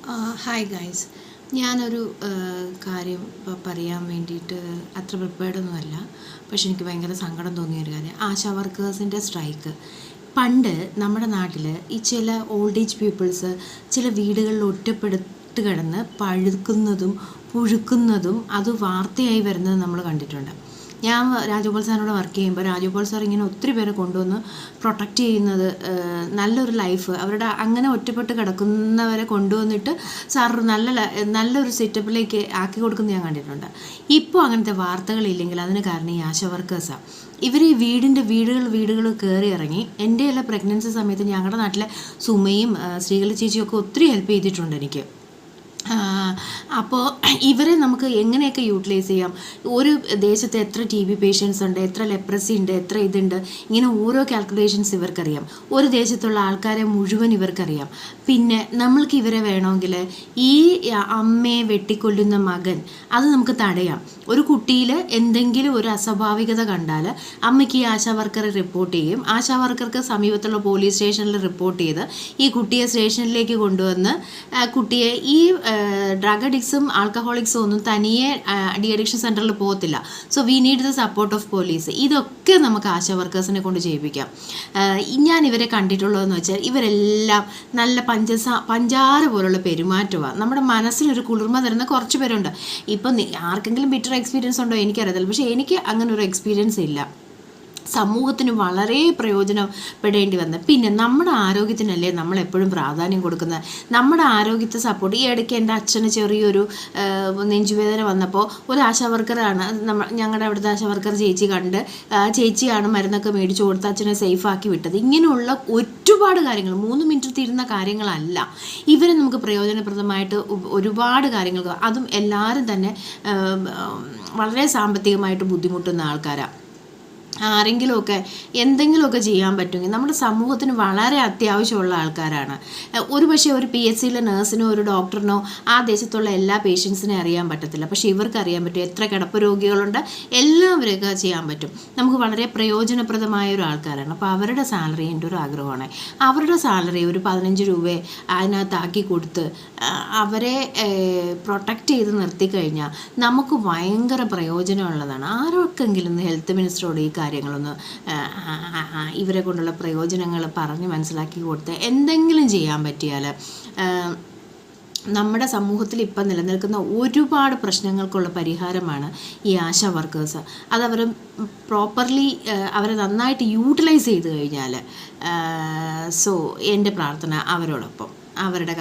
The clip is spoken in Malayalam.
ഹായ് ഗൈസ്, ഞാനൊരു കാര്യം പറയാൻ വേണ്ടിയിട്ട് അത്ര പ്രിപ്പയർഡൊന്നുമല്ല. പക്ഷെ എനിക്ക് ഭയങ്കര സങ്കടം തോന്നിയൊരു കാര്യം, ആശാ വർക്കേഴ്സിൻ്റെ സ്ട്രൈക്ക്. പണ്ട് നമ്മുടെ നാട്ടിൽ ഈ ചില ഓൾഡ് ഏജ് പീപ്പിൾസ് ചില വീടുകളിൽ ഒറ്റപ്പെടുത്ത് കിടന്ന് പഴുക്കുന്നതും പുഴുക്കുന്നതും അത് വാർത്തയായി വരുന്നത് നമ്മൾ കണ്ടിട്ടുണ്ട്. ഞാൻ രാജഗോപാൽ സാറിനോട് വർക്ക് ചെയ്യുമ്പോൾ രാജഗോപാൽ സാർ ഇങ്ങനെ ഒത്തിരി പേരെ കൊണ്ടുവന്ന് പ്രൊട്ടക്റ്റ് ചെയ്യുന്നത്, നല്ലൊരു ലൈഫ് അവരുടെ അങ്ങനെ ഒറ്റപ്പെട്ട് കിടക്കുന്നവരെ കൊണ്ടുവന്നിട്ട് സാർ നല്ലൊരു സെറ്റപ്പിലേക്ക് ആക്കി കൊടുക്കുന്നത് ഞാൻ കണ്ടിട്ടുണ്ട്. ഇപ്പോൾ അങ്ങനത്തെ വാർത്തകളില്ലെങ്കിൽ അതിന് കാരണം ഈ ആശാ വർക്കേഴ്സാണ്. ഇവർ ഈ വീടുകൾ കയറി ഇറങ്ങി. എൻ്റെ എല്ലാ പ്രഗ്നൻസി സമയത്ത് ഞങ്ങളുടെ നാട്ടിലെ സുമയും ശ്രീകല ചേച്ചിയൊക്കെ ഒത്തിരി ഹെൽപ്പ് ചെയ്തിട്ടുണ്ട് എനിക്ക്. അപ്പോൾ ഇവരെ നമുക്ക് എങ്ങനെയൊക്കെ യൂട്ടിലൈസ് ചെയ്യാം? ഒരു ദേശത്ത് എത്ര TB പേഷ്യൻസ് ഉണ്ട്, എത്ര ലെപ്രസി ഉണ്ട്, എത്ര ഇതുണ്ട്, ഇങ്ങനെ ഓരോ കാൽക്കുലേഷൻസ് ഇവർക്കറിയാം. ഒരു ദേശത്തുള്ള ആൾക്കാരെ മുഴുവൻ ഇവർക്കറിയാം. പിന്നെ നമ്മൾക്ക് ഇവരെ വേണമെങ്കിൽ ഈ അമ്മയെ വെട്ടിക്കൊല്ലുന്ന മകൻ അത് നമുക്ക് തടയാം. ഒരു കുട്ടിയിൽ എന്തെങ്കിലും ഒരു അസ്വാഭാവികത കണ്ടാൽ അമ്മയ്ക്ക് ഈ ആശാ വർക്കറെ റിപ്പോർട്ട് ചെയ്യും. ആശാ വർക്കർക്ക് സമീപത്തുള്ള പോലീസ് സ്റ്റേഷനിൽ റിപ്പോർട്ട് ചെയ്ത് ഈ കുട്ടിയെ സ്റ്റേഷനിലേക്ക് കൊണ്ടുവന്ന് കുട്ടിയെ ഈ ഡ്രഗ് അഡിക്ട്സും ആൽക്കഹോളിക്സും ഒന്നും തനിയെ ഡി അഡിക്ഷൻ സെൻറ്ററിൽ പോകത്തില്ല. So we need the support of police. ഇതൊക്കെ നമുക്ക് ആശാ വർക്കേഴ്സിനെ കൊണ്ട് ചെയ്യിപ്പിക്കാം. ഞാൻ ഇവരെ കണ്ടിട്ടുള്ളതെന്ന് വെച്ചാൽ ഇവരെല്ലാം നല്ല പഞ്ചാര പോലുള്ള പെരുമാറ്റമാണ്. നമ്മുടെ മനസ്സിനൊരു കുളിർമ തരുന്ന കുറച്ച് പേരുണ്ട്. ഇപ്പം ആർക്കെങ്കിലും ബിറ്റർ എക്സ്പീരിയൻസ് ഉണ്ടോ എനിക്കറിയത്തില്ല, പക്ഷേ എനിക്ക് അങ്ങനെ ഒരു എക്സ്പീരിയൻസ് ഇല്ല. സമൂഹത്തിന് വളരെ പ്രയോജനപ്പെടേണ്ടി വന്നത്. പിന്നെ നമ്മുടെ ആരോഗ്യത്തിനല്ലേ നമ്മളെപ്പോഴും പ്രാധാന്യം കൊടുക്കുന്നത്. നമ്മുടെ ആരോഗ്യത്തെ സപ്പോർട്ട്. ഈ ഇടയ്ക്ക് എൻ്റെ അച്ഛന് ചെറിയൊരു നെഞ്ചുവേദന വന്നപ്പോൾ ഒരു ആശാ വർക്കറാണ് ഞങ്ങളുടെ അവിടുത്തെ ആശാ വർക്കർ ചേച്ചി കണ്ട് ചേച്ചിയാണ് മരുന്നൊക്കെ മേടിച്ചു കൊടുത്ത് അച്ഛനെ സേഫാക്കി വിട്ടത്. ഇങ്ങനെയുള്ള ഒരുപാട് കാര്യങ്ങൾ 3 മിനിറ്റ് തീരുന്ന കാര്യങ്ങളല്ല. ഇവരെ നമുക്ക് പ്രയോജനപ്രദമായിട്ട് ഒരുപാട് കാര്യങ്ങൾ, അതും എല്ലാവരും തന്നെ വളരെ സാമ്പത്തികമായിട്ട് ബുദ്ധിമുട്ടുന്ന ആൾക്കാരാണ്. ആരെങ്കിലുമൊക്കെ എന്തെങ്കിലുമൊക്കെ ചെയ്യാൻ പറ്റുമെങ്കിൽ നമ്മുടെ സമൂഹത്തിന് വളരെ അത്യാവശ്യമുള്ള ആൾക്കാരാണ്. പക്ഷേ ഒരു PHCയിലെ നേഴ്സിനോ ഒരു ഡോക്ടറിനോ ആ ദേശത്തുള്ള എല്ലാ പേഷ്യൻസിനെ അറിയാൻ പറ്റത്തില്ല. പക്ഷേ ഇവർക്ക് അറിയാൻ പറ്റും. എത്ര കിടപ്പ് രോഗികളുണ്ട് എല്ലാവരെയൊക്കെ ചെയ്യാൻ പറ്റും. നമുക്ക് വളരെ പ്രയോജനപ്രദമായ ഒരു ആൾക്കാരാണ്. അപ്പോൾ അവരുടെ സാലറി എൻ്റെ ഒരു ആഗ്രഹമാണ്. അവരുടെ സാലറി ഒരു 15 രൂപ അതിനകത്താക്കി കൊടുത്ത് അവരെ പ്രൊട്ടക്റ്റ് ചെയ്ത് നിർത്തിക്കഴിഞ്ഞാൽ നമുക്ക് ഭയങ്കര പ്രയോജനമുള്ളതാണ്. ആർക്കെങ്കിലും ഹെൽത്ത് മിനിസ്റ്ററോട് ഈ കാര്യങ്ങളൊന്ന് ഇവരെ കൊണ്ടുള്ള പ്രയോജനങ്ങൾ പറഞ്ഞ് മനസ്സിലാക്കി കൊടുത്ത് എന്തെങ്കിലും ചെയ്യാൻ പറ്റിയാൽ നമ്മുടെ സമൂഹത്തിൽ ഇപ്പം നിലനിൽക്കുന്ന ഒരുപാട് പ്രശ്നങ്ങൾക്കുള്ള പരിഹാരമാണ് ഈ ആശാ വർക്കേഴ്സ്. അതവർ പ്രോപ്പർലി അവരെ നന്നായിട്ട് യൂട്ടിലൈസ് ചെയ്ത് കഴിഞ്ഞാൽ എൻ്റെ പ്രാർത്ഥന അവരോടൊപ്പം അവരുടെ